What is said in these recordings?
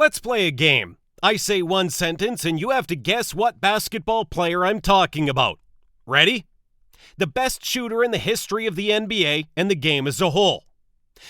Let's play a game. I say one sentence and you have to guess what basketball player I'm talking about. Ready? The best shooter in the history of the NBA and the game as a whole.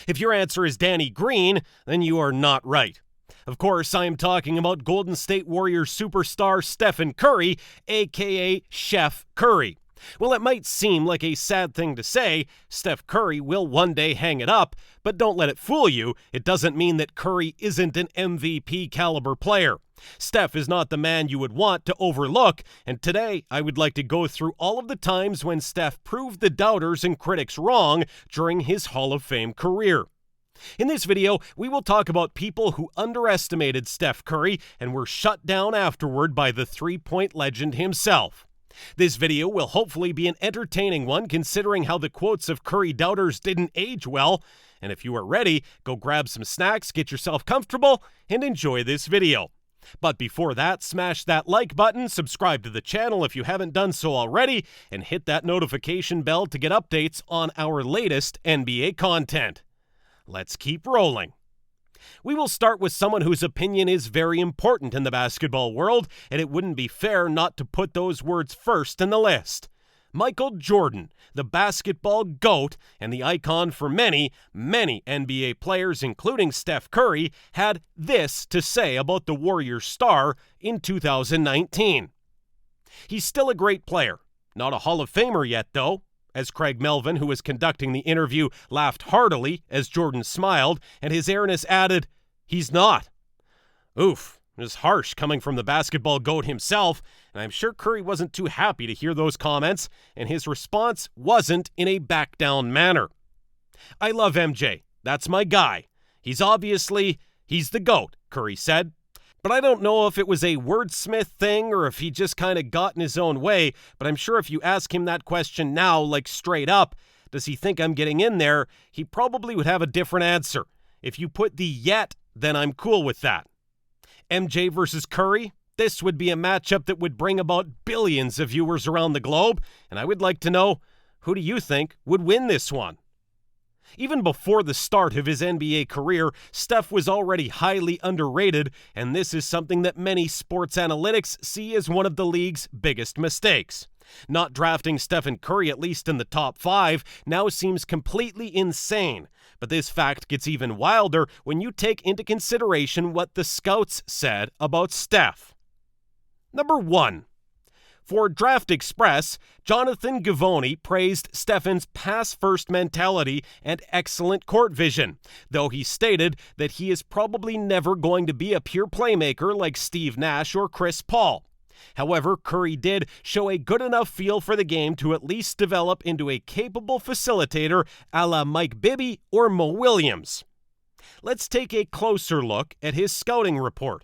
If your answer is Danny Green, then you are not right. Of course, I am talking about Golden State Warriors superstar Stephen Curry, aka Chef Curry. Well, it might seem like a sad thing to say, Steph Curry will one day hang it up, but don't let it fool you. It doesn't mean that Curry isn't an MVP caliber player. Steph is not the man you would want to overlook, and today I would like to go through all of the times when Steph proved the doubters and critics wrong during his Hall of Fame career. In this video, we will talk about people who underestimated Steph Curry and were shut down afterward by the three-point legend himself. This video will hopefully be an entertaining one considering how the quotes of Curry doubters didn't age well. And if you are ready, go grab some snacks, get yourself comfortable, and enjoy this video. But before that, smash that like button, subscribe to the channel if you haven't done so already, and hit that notification bell to get updates on our latest NBA content. Let's keep rolling. We will start with someone whose opinion is very important in the basketball world, and it wouldn't be fair not to put those words first in the list. Michael Jordan, the basketball GOAT and the icon for many, many NBA players, including Steph Curry, had this to say about the Warriors star in 2019. He's still a great player. Not a Hall of Famer yet, though. As Craig Melvin, who was conducting the interview, laughed heartily as Jordan smiled, and his airness added, "He's not." Oof, it was harsh coming from the basketball GOAT himself, and I'm sure Curry wasn't too happy to hear those comments, and his response wasn't in a back-down manner. "I love MJ. That's my guy. He's the GOAT," Curry said. But I don't know if it was a wordsmith thing or if he just kind of got in his own way, but I'm sure if you ask him that question now, like straight up, does he think I'm getting in there, he probably would have a different answer. If you put the yet, then I'm cool with that. MJ versus Curry? This would be a matchup that would bring about billions of viewers around the globe, and I would like to know, who do you think would win this one? Even before the start of his NBA career, Steph was already highly underrated, and this is something that many sports analytics see as one of the league's biggest mistakes. Not drafting Stephen Curry at least in the top 5 now seems completely insane, but this fact gets even wilder when you take into consideration what the scouts said about Steph. Number 1. For Draft Express, Jonathan Givony praised Stephen's pass-first mentality and excellent court vision, though he stated that he is probably never going to be a pure playmaker like Steve Nash or Chris Paul. However, Curry did show a good enough feel for the game to at least develop into a capable facilitator a la Mike Bibby or Mo Williams. Let's take a closer look at his scouting report.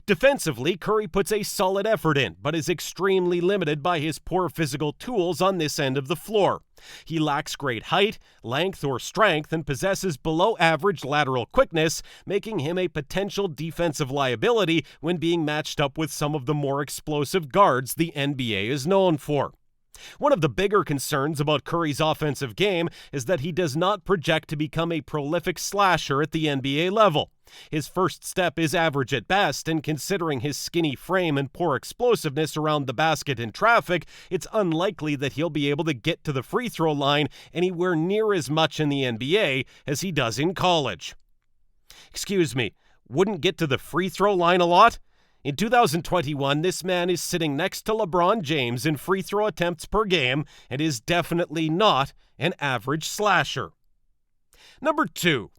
Defensively, Curry puts a solid effort in, but is extremely limited by his poor physical tools on this end of the floor. He lacks great height, length, or strength and possesses below-average lateral quickness, making him a potential defensive liability when being matched up with some of the more explosive guards the NBA is known for. One of the bigger concerns about Curry's offensive game is that he does not project to become a prolific slasher at the NBA level. His first step is average at best, and considering his skinny frame and poor explosiveness around the basket in traffic, it's unlikely that he'll be able to get to the free throw line anywhere near as much in the NBA as he does in college. Excuse me, wouldn't get to the free throw line a lot? In 2021, this man is sitting next to LeBron James in free throw attempts per game and is definitely not an average slasher. Number 2.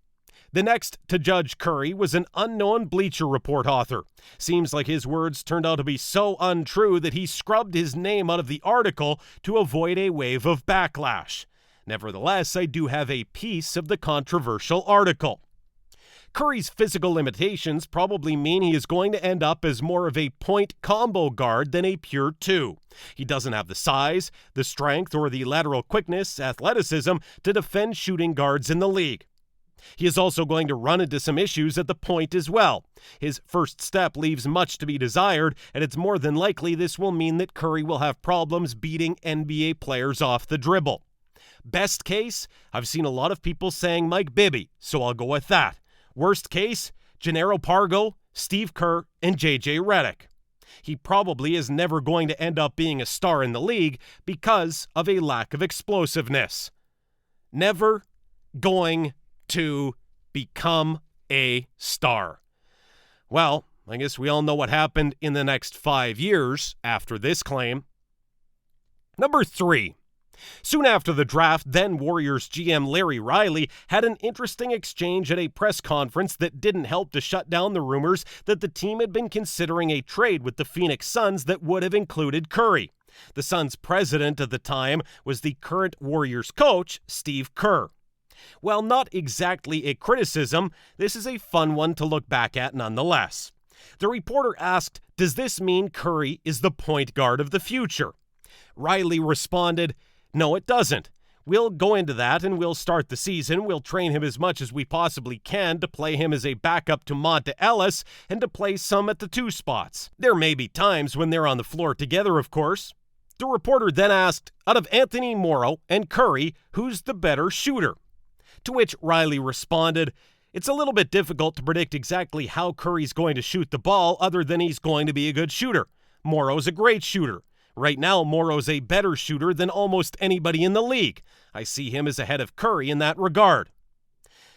The next to judge Curry was an unknown Bleacher Report author. Seems like his words turned out to be so untrue that he scrubbed his name out of the article to avoid a wave of backlash. Nevertheless, I do have a piece of the controversial article. Curry's physical limitations probably mean he is going to end up as more of a point combo guard than a pure 2. He doesn't have the size, the strength, or the lateral quickness, athleticism to defend shooting guards in the league. He is also going to run into some issues at the point as well. His first step leaves much to be desired, and it's more than likely this will mean that Curry will have problems beating NBA players off the dribble. Best case, I've seen a lot of people saying Mike Bibby, so I'll go with that. Worst case, Gennaro Pargo, Steve Kerr, and JJ Redick. He probably is never going to end up being a star in the league because of a lack of explosiveness. Never going to become a star. Well, I guess we all know what happened in the next 5 years after this claim. Number 3. Soon after the draft, then Warriors GM Larry Riley had an interesting exchange at a press conference that didn't help to shut down the rumors that the team had been considering a trade with the Phoenix Suns that would have included Curry. The Suns' president at the time was the current Warriors coach, Steve Kerr. While not exactly a criticism, this is a fun one to look back at nonetheless. The reporter asked, "Does this mean Curry is the point guard of the future?" Riley responded, "No, it doesn't. We'll go into that and we'll start the season. We'll train him as much as we possibly can to play him as a backup to Monta Ellis and to play some at the 2 spots. There may be times when they're on the floor together, of course." The reporter then asked, "Out of Anthony Morrow and Curry, who's the better shooter?" To which Riley responded, "It's a little bit difficult to predict exactly how Curry's going to shoot the ball other than he's going to be a good shooter. Morrow's a great shooter. Right now, Morrow's a better shooter than almost anybody in the league. I see him as ahead of Curry in that regard."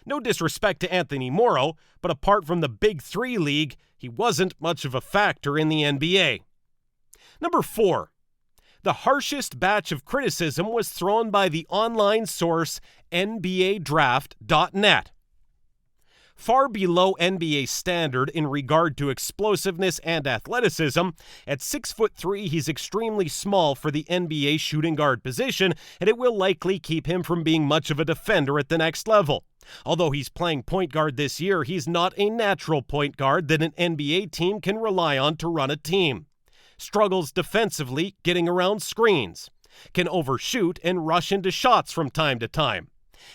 No disrespect to Anthony Morrow, but apart from the Big 3 league, he wasn't much of a factor in the NBA. Number 4. The harshest batch of criticism was thrown by the online source NBADraft.net. Far below NBA standard in regard to explosiveness and athleticism, at 6'3", he's extremely small for the NBA shooting guard position, and it will likely keep him from being much of a defender at the next level. Although he's playing point guard this year, he's not a natural point guard that an NBA team can rely on to run a team. Struggles defensively getting around screens. Can overshoot and rush into shots from time to time.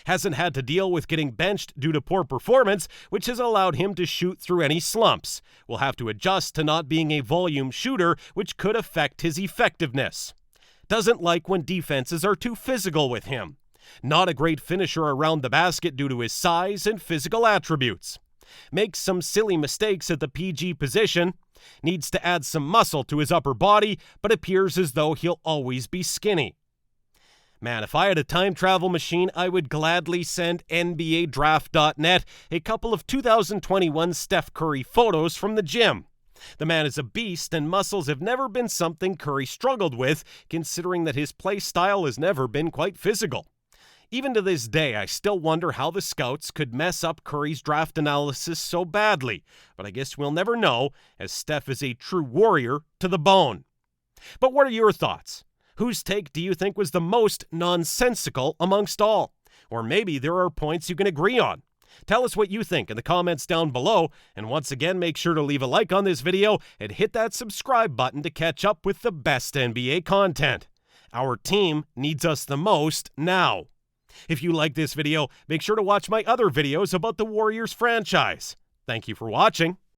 Hasn't had to deal with getting benched due to poor performance, which has allowed him to shoot through any slumps. Will have to adjust to not being a volume shooter, which could affect his effectiveness. Doesn't like when defenses are too physical with him. Not a great finisher around the basket due to his size and physical attributes. Makes some silly mistakes at the PG position. Needs to add some muscle to his upper body, but appears as though he'll always be skinny. Man, if I had a time travel machine, I would gladly send NBADraft.net a couple of 2021 Steph Curry photos from the gym. The man is a beast, and muscles have never been something Curry struggled with, considering that his play style has never been quite physical. Even to this day, I still wonder how the scouts could mess up Curry's draft analysis so badly, but I guess we'll never know, as Steph is a true warrior to the bone. But what are your thoughts? Whose take do you think was the most nonsensical amongst all? Or maybe there are points you can agree on. Tell us what you think in the comments down below, and once again, make sure to leave a like on this video and hit that subscribe button to catch up with the best NBA content. Our team needs us the most now. If you like this video, make sure to watch my other videos about the Warriors franchise. Thank you for watching.